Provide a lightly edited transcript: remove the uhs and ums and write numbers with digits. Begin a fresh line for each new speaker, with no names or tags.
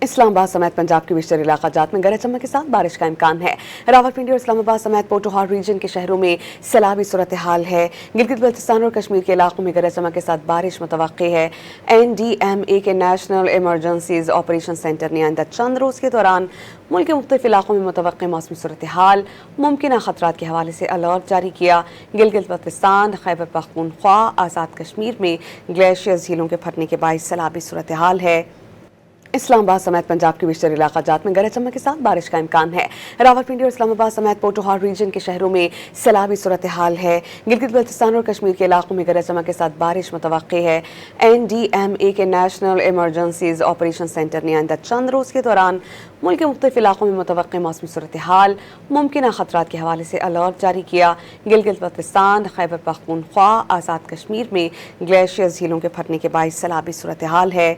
اسلام آباد سمیت پنجاب کے بیشتر علاقات میں گرج چمک کے ساتھ بارش کا امکان ہے۔ راولپنڈی اور اسلام آباد سمیت پوٹوہار ریجن کے شہروں میں سیلابی صورتحال ہے۔ گلگت بلتستان اور کشمیر کے علاقوں میں گرج چمک کے ساتھ بارش متوقع ہے۔ NDMA کے نیشنل ایمرجنسیز آپریشن سینٹر نے آئندہ چند روز کے دوران ملک کے مختلف علاقوں میں متوقع موسمی صورتحال ممکنہ خطرات کے حوالے سے الرٹ جاری کیا۔ گلگت بلتستان، خیبر پختونخوا، آزاد کشمیر میں گلیشیئر جھیلوں کے پھٹنے کے باعث سیلابی صورتحال ہے۔ اسلام آباد سمیت پنجاب کے بیشتر علاقات میں گرج چمک کے ساتھ بارش کا امکان ہے۔ راولپنڈی اور اسلام آباد سمیت پوٹوہار ریجن کے شہروں میں سیلابی صورتحال ہے۔ گلگت بلتستان اور کشمیر کے علاقوں میں گرج چمک کے ساتھ بارش متوقع ہے۔ NDMA کے نیشنل ایمرجنسیز آپریشن سینٹر نے آئندہ چند روز کے دوران ملک کے مختلف علاقوں میں متوقع موسمی صورتحال ممکنہ خطرات کے حوالے سے الرٹ جاری کیا۔ گلگت بلتستان، خیبر پختونخوا، آزاد کشمیر میں گلیشیئر جھیلوں کے پھٹنے کے باعث سیلابی صورتحال ہے۔